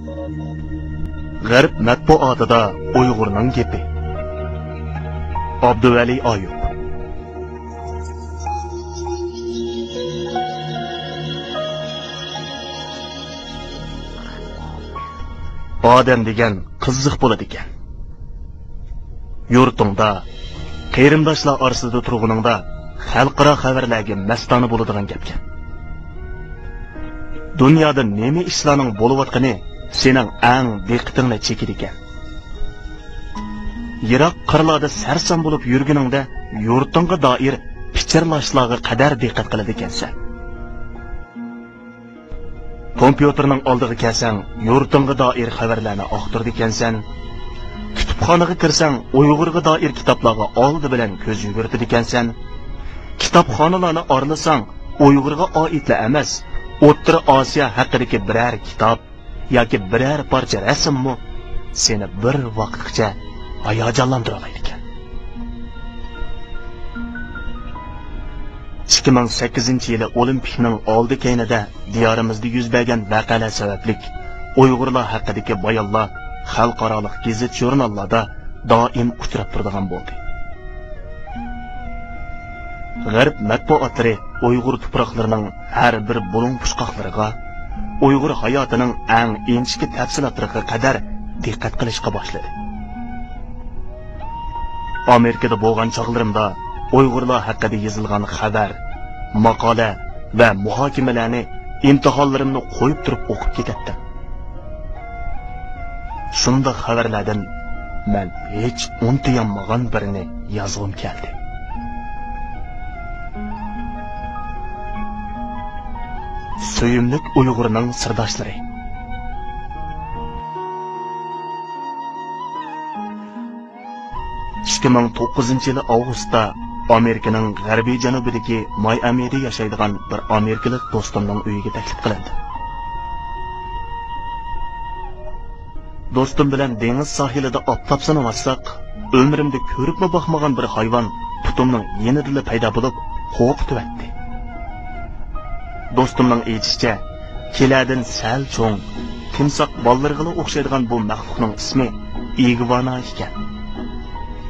G'arb matbuotida Uyg'urning gapi. Abduvali Ayub. Odam degan qiziq bo'ladi ekan. Yurtingda, qarindoshlar orasida turg'uningda xalqaro xabarlarga mastona bo'ladigan gapkan. Dunyoda nima ishlarning bo'layotgani sening eng diqqatingni chekidi ekan. Yiroq qirlarda sarson bo'lib yurguningda yurtingga doir pichirlashlarga qadar diqqat qiladi ekansan. Kompyuterning oldiga kelsang, yurtingga doir xabarlarni oqtirdi ekansan. Kitobxonaga kirsang, Uyg'urga doir kitoblarga oldi bilan ko'z yugurtirdi ekansan. Kitobxonalarni oralasang, Uyg'urga oidlar emas, O'rta Osiyo haqidagi biror kitob yoki biror parcha rasmmi seni bir vaqtgacha hayajonlantira oladi ekan. 2008-yili Olimpikning oldi keynida diyorimizda yuz bergan voqealar sababli Uyg'urlar haqidagi bayonlar xalqaro gazet jurnallarda doim uchrab turadigan bo'ldi. G'arb matbuotlari Uyg'ur tuproqlarining har bir bulung pushqoqlariga, Uyg'ur hayotining eng inchki tafsilotlariga qadar diqqat qilishga boshladi. Amerikada bo'lgan chog'larimda Uyg'urlar haqida yozilgan xabar, maqola va muhokamalarni imtihonlarimni qo'yib turib o'qib ketdim. Shunda xabarlardan men hech unutolmagan birini yozg'im keldi. Söyümlük Uyg'urning sirdoshlari. Ming 2009-yili avgustda Amerikaning g'arbiy janubidagi Mayamida yashaydigan bir amerikalik do'stimning uyiga taklif qilindi. Do'stim bilan dengiz sohilida optob sanavotsak, umrimda ko'ribmi boqmagan bir hayvon putumning yenidila paydo bo'lib, qo'rqitibdi. Do'stimning aytishicha, keladin sal cho'ng, timsoq ballariga o'xshaydigan bu maxluqning ismi iguana ekan.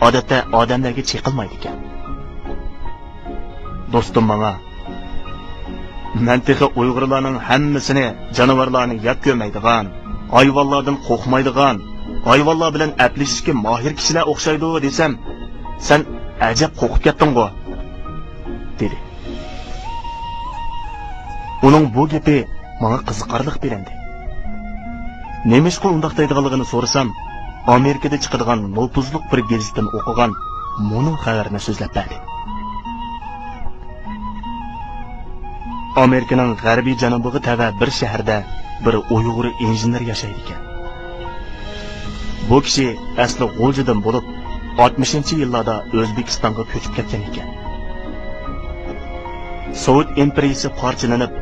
Odatda odamlarga chiqilmaydi ekan. Do'stim menga, "Men Uyg'urlarning hammasini jonivorlarni yeb ko'maydigan, hayvonlardan qo'rqmaydigan, hayvonlar bilan aplashishga mohir kishilar o'xshaydi" desam, "Sen ajab qo'rqib ketding-ku" dedi. Uning bu gapi menga qiziqarlik berindi. Nemishqa undaq deydiganligini so'rasam, Amerikada chiqadigan nopuzliq bir gazetdan o'qigan mo'nin xabarini so'zlab berdi. Amerikaning g'arbiy janubiga tava bir shaharda bir Uyg'ur injener yashaydi ekan. Bu kishi asli G'o'jidan bo'lib, 60-yillarda O'zbekistonga ko'chib ketgan ekan. Sovet imperiyasi parchalanib,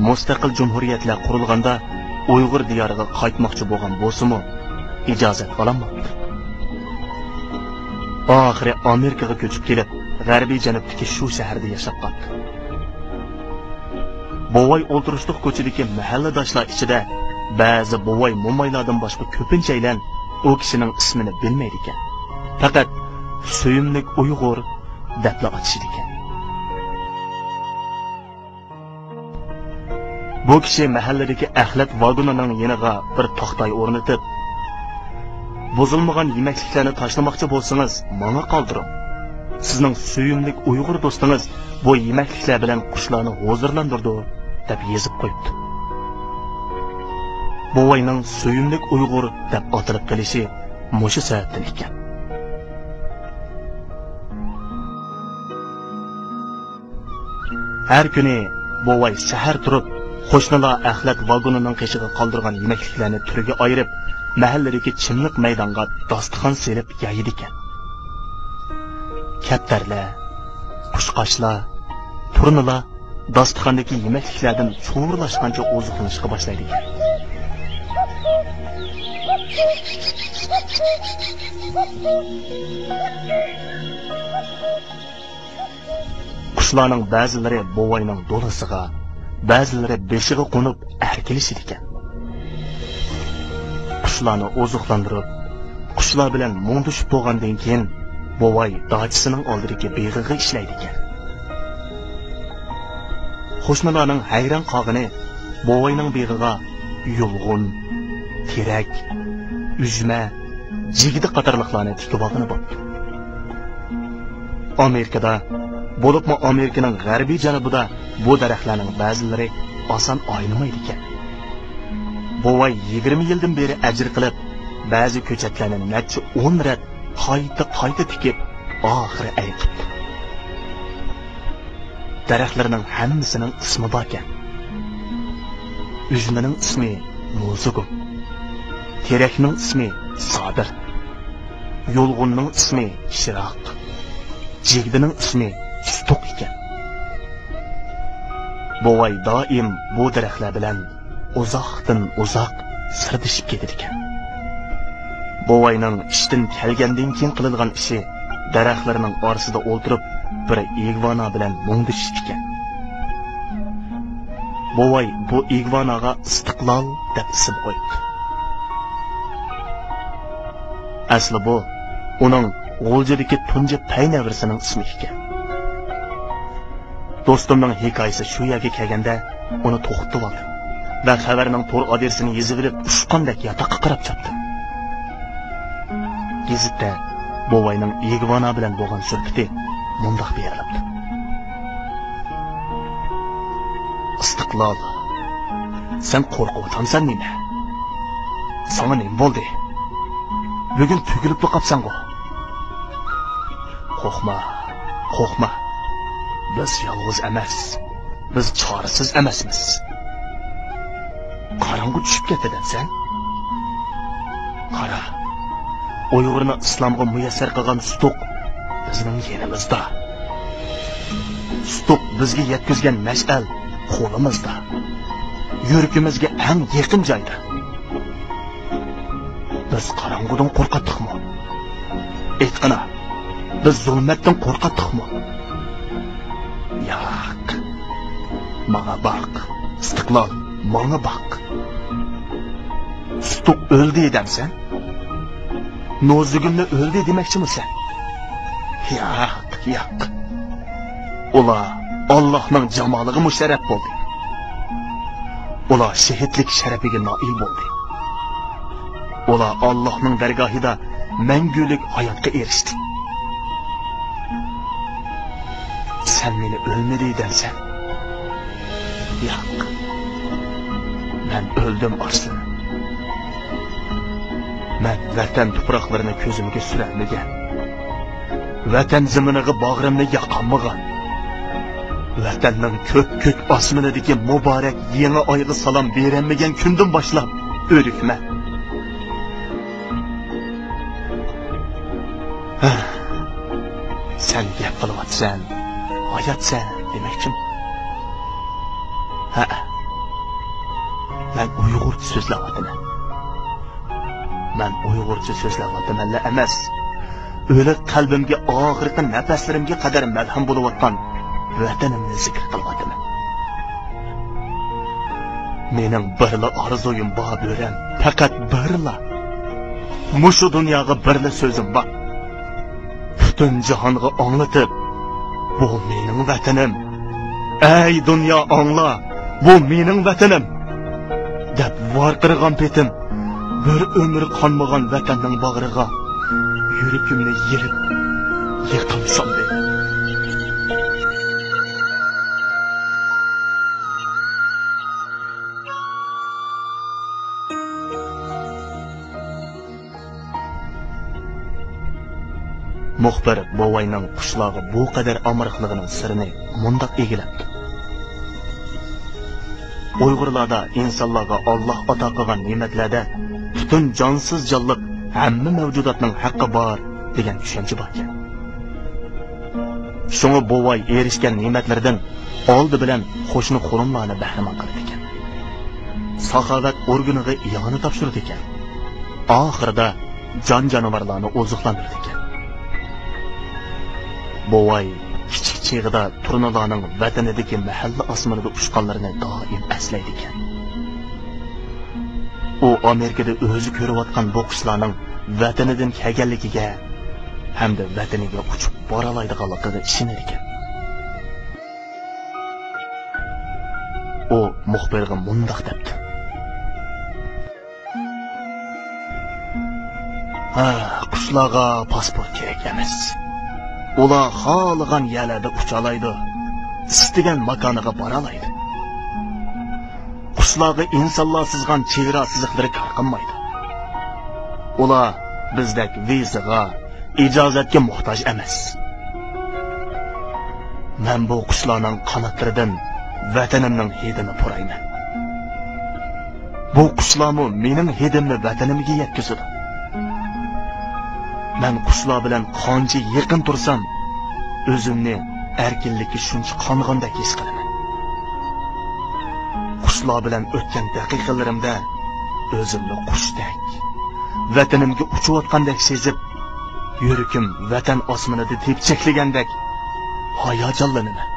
mustaqil jumhuriyatlar qurilganda Uyg'ur diyoriga qaytmoqchi bo'lgan bo'lsa-mu, ijozat ololmabdi. Oxiri Amerikaga ko'chib kelib, g'arbiy janubdagi shu shaharda yashab qoldi. Bovay o'ltirishliq ko'chadagi mahalladoshlar ichida ba'zi bovay mo'maylardan boshqa ko'pinchalar u kishining ismini bilmaydi ekan. Faqat Söyümlük Uyg'ur deb atishdi ekan. Bu kishi mahalladagi axlat vagonining yeniga bir to'xtay o'rnatib, buzilmagan yemekliklarni tashlamoqchi bo'lsangiz, menga qoldiring. Sizning Söyümlük Uyg'ur do'stingiz bu yemekliklar bilan qushlarni hozirlantirdi deb yozib qo'yibdi. Bovayning Söyümlük Uyg'ur deb atalib qolishi mushu sababdan ekan. Har kuni bovay shahar turib, qo'shnilar axlat vagonining qishiga qoldirgan yemekliklarni turiga ayirib, mahalladagi chimliq maydonga dasturxon selib yayidi ekan. Kaptarlar, qushqochlar, turnalar dasturxondagi yemekliklardan cho'g'irlashgancha oziqlanishga boshlaydi ekan. Qushlarning ba'zilari bovayning do'lisiga, ba'zilari beshiga qo'nib erkilishidi ekan. qushlarni oziqlantirib, qushlar bilan mungdushib bo'lgandan keyin bovay dachisining oldidagi beg'iga ishlaydi ekan. Qo'shnilarning hayron qolgani bovayning beg'iga yulg'un, terak, üzme, jigidi qatorliqlarni tikib olgani bo'pti. Amerikada, bo'libmi Amerikaning g'arbiy janubida bu daraxtlarning ba'zilari oson oynamaydi ekan. Bovay 20 yildan beri ajr qilib, ba'zi ko'chatlarni necha 10 rat qayta tikib, oxiri ayqibdi. Daraxtlarning hammasining ismi bor ekan. Üzmening ismi Mo'zugu. Terakning ismi Sodir. Yo'lg'unning ismi Shiroq. Jigdining ismi Stuq ekan. Bovay doim bu daraxtlar bilan uzoqdan uzoq sirdishib ketar ekan. Bovayning ishdan kelgandan keyin qiladigan ishi daraxtlarning orasida o'ltirib bir igvana bilan mungdishish ekan. Bovay bu igvanaga Istiqlol deb ism qo'ydi. Asli bu uning G'o'ljadagi tunji paynavrisining ismi ekan. Do'stimning hikoyasi shu yerga kelganda uni to'xtatib oldi va xabarning to'r adresini yozib olib, ushqandek yotoqqa qarab chopdi. Gazitda bovayning igvana bilan bo'lgan suhbati mundoq berilibdi. Istiqlol, sen qo'rqib o'tamsan nima? Sana nima bo'ldi? Bugun tugilib qolibsan-ku. Qo'rqma. Biz yolg'iz emas. Biz chorasiz emasmiz. Qorong'u tushib ketadi sen. Qara. Uyg'urni islomga muyassar qilgan Stuq bizning yanimizda. Stuq bizga yetkazgan mash'al qo'limizda. Yuragimizga eng yaqin joyda. Biz qorong'udan qo'rqatdikmi? Aytqina, biz zulmatdan qo'rqatdikmi? Yo'q. Menga baq. Istiqlol, menga baq. Stuq o'ldi demsan? Nozugimni o'ldi demoqchimisan? Yo'q. Ular Allohning jamoliga musharraf bo'ldi. Ular shahidlik sharafiga noil bo'ldi. Ular Allohning dargohida mangulik hayotga erishdi. Sen meni o'lmadi deysan. Yo'q. Men o'ldim Arslan. Men vatan tuproqlarini ko'zimga suramagan. Vatan ziminiga bag'rimni yoqamagan. Vatanning ko'k osmonidagi muborak yangi oyga salom beramagan kundan boshlab o'rikman. Sen gap qilyapsan, hayotsan demakchim. Ha. Men Uyg'urcha so'zlayapman. Men Uyg'urcha so'zlayapman emas. O'lik qalbimga oxirgi nafaslarimga qadar malham bo'layotgan vatanimni zikr qilyapman. Mening birla orzuyim bor bo'ram, faqat birla. Mushu dunyoga birla so'zim bor. Butun jahonga anglatib, bu mening vatanim. Ey dunyo angla, bu mening vatanim. Deb varqirgan petim, bir umr qonmagan vatanning bag'riga yuragimni yirib yiqilsam de. Muxbir bovayning qishlog'i bu qadar amriqligining sirini mundoq egilibdi. Uyg'urlarda insonlarga Alloh ato qilgan ne'matlarda butun jonsiz jonliq hamma mavjudotning haqqi bor degan tushuncha bor ekan. Shunga bovay erishgan ne'matlardan oldi bilan qo'shni qo'limlarni bahramand qildi ekan. Saxovat organiga iyoni topshirdi ekan. Oxirida jonivorlarni oziqlantirdi ekan. Bovay kichik chig'ida turnalarning vatanidagi mahalla osmonida ushqanlarini doim eslaydi ekan. u Amerikada o'zi ko'rayotgan bokslarning vatanidan kelganligiga hamda vataniga uchib bora oladiganligiga ishonar ekan. u muxbirga mundoq debdi: qushlarga pasport kerak emas. Ular xohlagan yerlarda ucha oladi, istagan makoniga bora oladi. Qushlarga insonlar sizgan chegara siziqlari kor qilmaydi. Ular bizdek vizaga, ijozatga muhtoj emas. Men bu qushlarning qanotlaridan vatanimning hidini purayman. Bu qushlarmi mening hidimni vatanimga yetkazadi. Men qushlar bilan qancha yaqin tursam, o'zimni erkinlikka shuncha qong'ondek his qilaman. Qushlar bilan o'tgan daqiqalarimda o'zimni qushdek, vatanimga uchayotgandek sezib, yuragim vatan osmonida tepchaklagandek hayajonlanaman.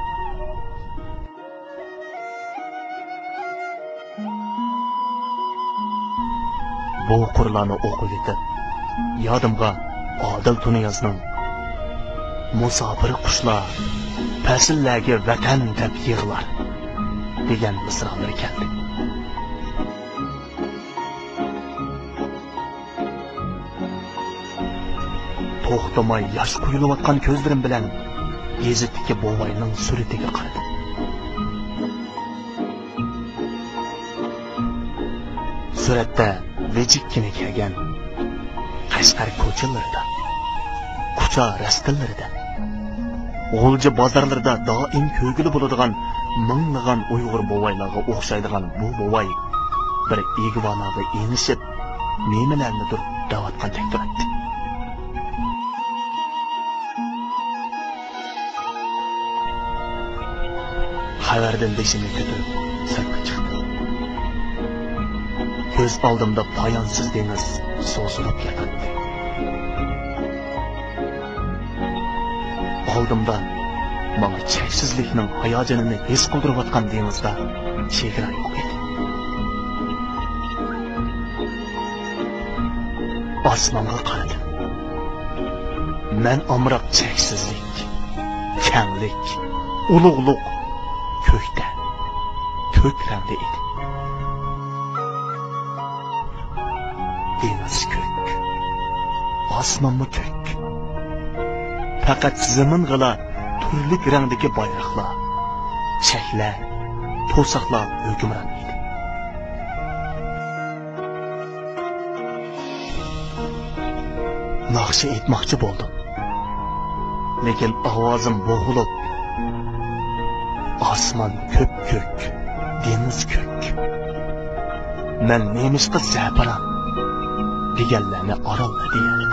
Bu Qur'onni o'qib yetib, yodimga Odil Tuniyazning "Musofir qushlar fasllarga vatan deb yig'lar" degan misralari keldi. To'xtamay yosh quyulayotgan ko'zlarim bilan gazetdagi bovayning suratiga qaradim. Suratda vejikkina kelgan Qashqar ko'chalarida, ko'cha rastalarida, G'ulji bozorlarida doim ko'gili bo'ladigan minglagan Uyg'ur bovaylarga o'xshaydigan bu bovay bir igvanaga enishib, nimalarnidir davatqandek turibdi. Xabardan beshini ko'tarib sirtqa chiqdi. Ko'z oldimda poyonsiz dengiz so'zilib yotibdi. Oldimda menga cheksizlikning hayojonini his qildirayotgan dengizda chegara yo'q edi. Osmonga qaradim. Men omroq cheksizlik, kenglik, ulug'lik ko'kda, ko'k rangda edi. Dengiz ko'k, osmonmi ko'k. Faqat zaming'ila turli rangdagi bayroqlar, cheklar, to'siqlar hukmron edi. Naqsha aytmoqchi bo'ldim, lekin ovozim bo'g'ilib, osmon ko'k, dengiz ko'k. Men nemishqa zaparan deganlarni orolda deyardim.